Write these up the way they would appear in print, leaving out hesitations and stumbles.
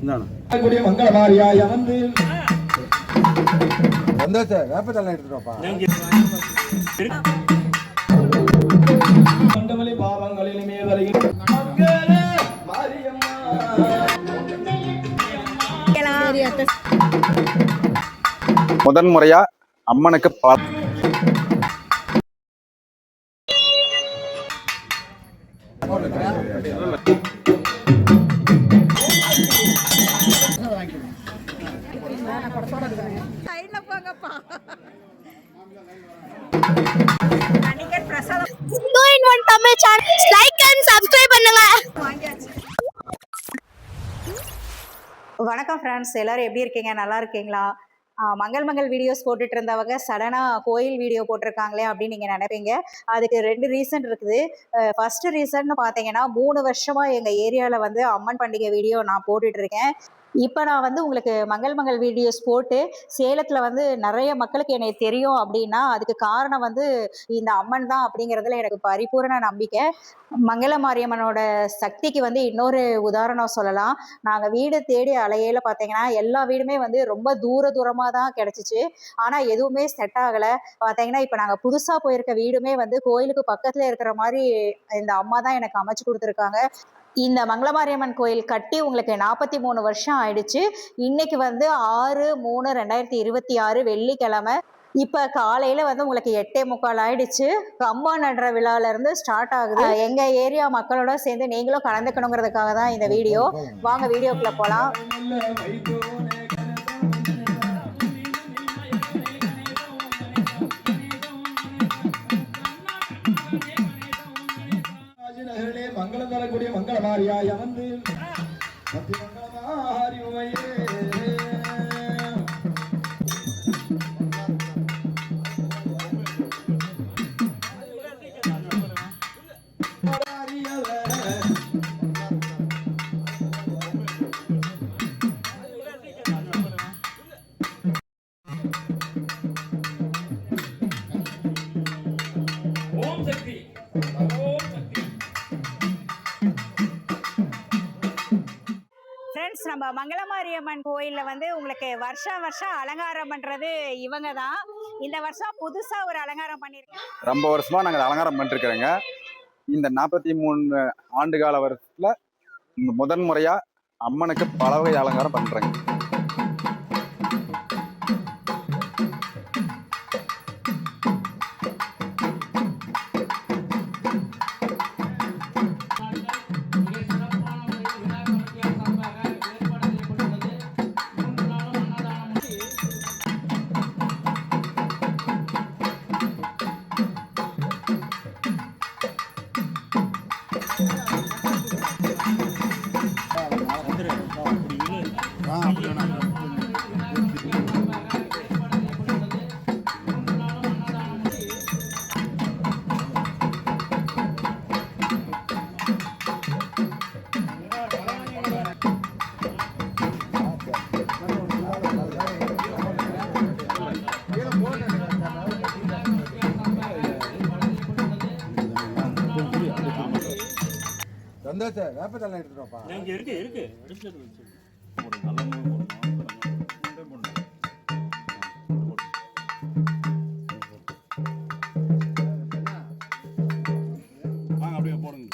மங்களமாரியாய வந்து வேப்பத்தலை எடுத்துட்டோப்பா. மண்டமலி பாவங்களிலுமே வருகிற முதன் முறையா அம்மனுக்கு வணக்கம் ஃப்ரெண்ட்ஸ், எல்லாரும் எப்படி இருக்கீங்க? நல்லா இருக்கீங்களா? மங்கள் வீடியோஸ் போட்டுட்டு இருந்தவங்க சடனாக கோயில் வீடியோ போட்டிருக்காங்களே அப்படின்னு நீங்கள் நினைப்பீங்க. அதுக்கு 2 ரீசன் இருக்குது. ஃபர்ஸ்ட் ரீசன் பார்த்தீங்கன்னா, 3 வருஷமாக எங்கள் ஏரியாவில் வந்து அம்மன் பண்டிகை வீடியோ நான் போட்டுட்டு இருக்கேன். இப்போ நான் வந்து உங்களுக்கு மங்கள் வீடியோஸ் போட்டு சேலத்தில் வந்து நிறைய மக்களுக்கு என்னை தெரியும் அப்படின்னா அதுக்கு காரணம் வந்து இந்த அம்மன் தான் அப்படிங்கிறதுல எனக்கு பரிபூரண நம்பிக்கை. மங்கள மாரியம்மனோட சக்திக்கு வந்து இன்னொரு உதாரணம் சொல்லலாம். நாங்கள் வீடு தேடி அலையில பார்த்தீங்கன்னா எல்லா வீடுமே வந்து ரொம்ப தூரமாக தான் கிடச்சிச்சு. ஆனால் எதுவுமே செட் ஆகலை. பார்த்தீங்கன்னா இப்போ நாங்கள் புதுசாக போயிருக்க வீடுமே வந்து கோயிலுக்கு பக்கத்தில் இருக்கிற மாதிரி இந்த அம்மா தான் எனக்கு அமைச்சு கொடுத்துருக்காங்க. இந்த மங்களமாரியம்மன் கோயில் கட்டி உங்களுக்கு 43 வருஷம் ஆயிடுச்சு. இன்னைக்கு வந்து 6/3/2026 வெள்ளிக்கிழமை. இப்போ காலையில் வந்து உங்களுக்கு 8:45 ஆயிடுச்சு. கம்பா நடுற விழாவிலேருந்து ஸ்டார்ட் ஆகுது. எங்கள் ஏரியா மக்களோட சேர்ந்து நீங்களும் கலந்துக்கணுங்கிறதுக்காக தான் இந்த வீடியோ. வாங்க வீடியோக்குள்ளே போகலாம். மங்களம் தரக்கூடிய மங்களமாரியாய வந்து மங்களமாரி உமையே நம்ம மங்களமாரியம்மன் கோயிலில் வந்து உங்களுக்கு வருஷம் அலங்காரம் பண்ணுறது இவங்க தான். இந்த வருஷம் புதுசாக ஒரு அலங்காரம் பண்ணியிருக்கேன். ரொம்ப வருஷமாக நாங்கள் அலங்காரம் பண்ணிருக்கிறோங்க. இந்த 43 ஆண்டு கால வருஷத்தில் முதன் முறையாக அம்மனுக்கு பலவகை அலங்காரம் பண்ணுறேங்க. வேப்பத்தலை எடுத்துட்டோப்பா. இருக்கு அப்படியே போடுங்க.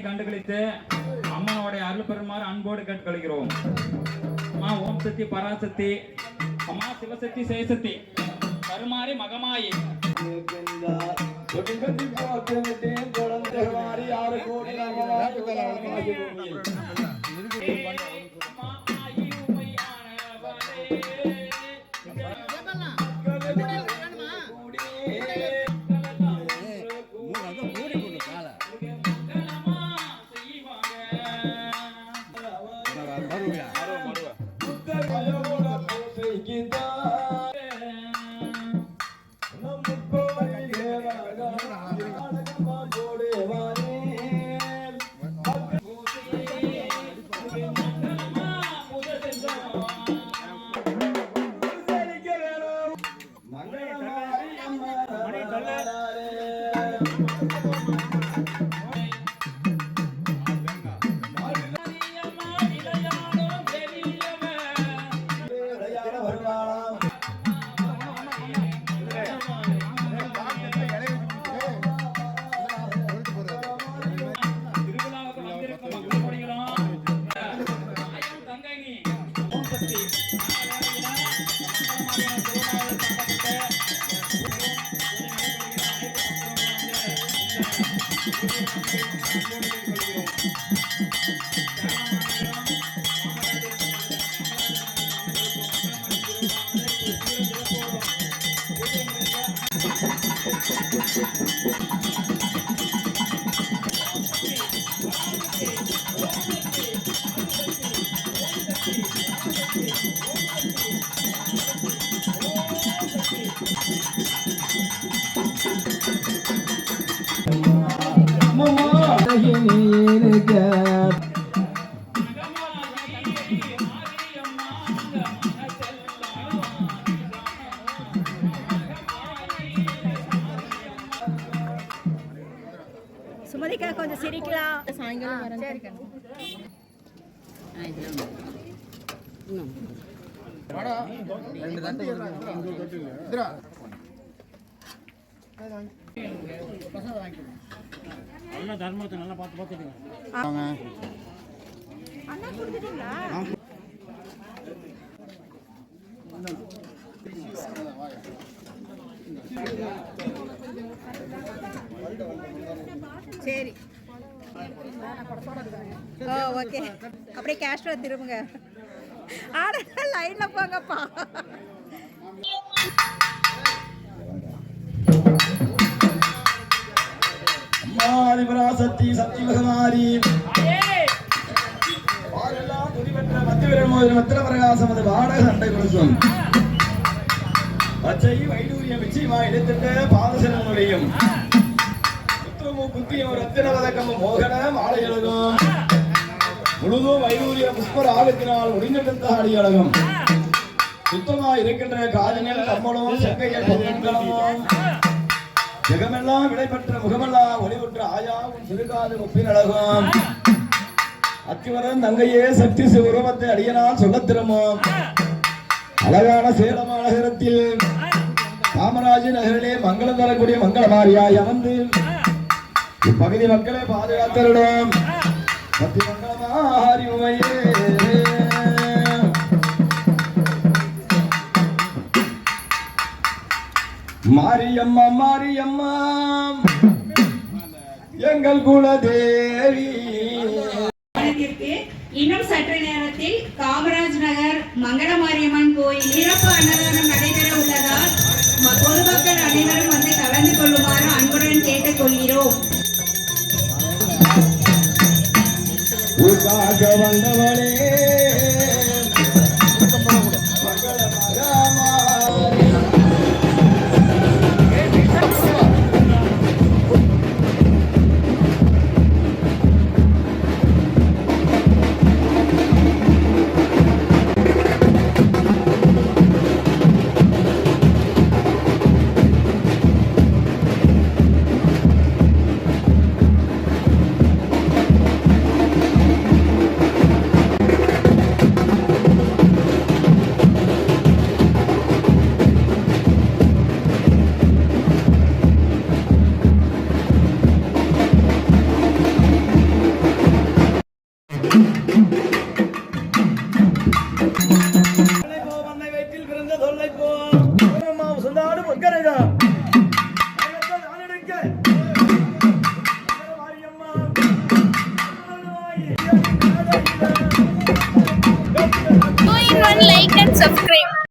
கண்டுகளித்து அம்மனோடைய அருள் பெறுமாறு அன்போடு கேட்டுக்கொள்கிறோம். அம்மா ஓம் சக்தி பராசக்தி, அம்மா சிவசக்தி சேசக்தி, கருமாரி மகமாயி. சுமதிக்கா கொஞ்சம் சிரிக்கலாம். சாயங்காலம் தர்மத்தை நல்லா பார்த்து பார்த்துக்கோங்க. அண்ணா கொடுத்துட்டீங்களா? சரி ஓகே, அப்படியே கேஷ்ல திரும்புங்க. ஆனா லைன்ல போங்கப்பா. சக்தி சக்தி மகமாரி மத்திரபிரகாசம் அது வாடகை சண்டை கொடுக்கும். பச்சை வைடூரியம் நிச்சயமா எடுத்துட்டு பாதசனுடையும் குத்தியும் ரத்தின வதக்கமும் மோகன மாலை அழகும் முழுதும் வைடூரிய புஷ்பர் ஆகத்தினால் முடிந்தெடுத்த அடி அழகும் சுத்தமா இருக்கின்ற காதனில் கம்மனும் செங்கையில் பொங்கலமும் ஜெகமெல்லாம் விடைபெற்ற முகமெல்லாம் ஒளிவுற்ற ஆயாவும் சிறுகாது முப்பின் அழகும் அத்திவரன் தங்கையே சக்தி சிவரூபத்தை அடியனால் சொல்லத் திரும்பும் அழகான சேலம் நகரத்தில் காமராஜ் நகரிலே மங்களம் தரக்கூடிய மங்களமாரியாய் அமர்ந்து இப்பகுதி மக்களை பாதுகாத்தரிடம் சக்தி மங்களமாரி உமையே மாரியம்மா மாரியம்மா எங்கள் குலதேவி. இன்னும் சற்று நேரத்தில் காமராஜ் நகர் மங்களமாரியம்மன் கோயில் சிறப்பு அன்னதானம் நடைபெற உள்ளதால் பொதுமக்கள் அனைவரும் வந்து கலந்து கொள்ளுமாறு அன்புடன் கேட்டுக்கொள்கிறோம். வந்தவளே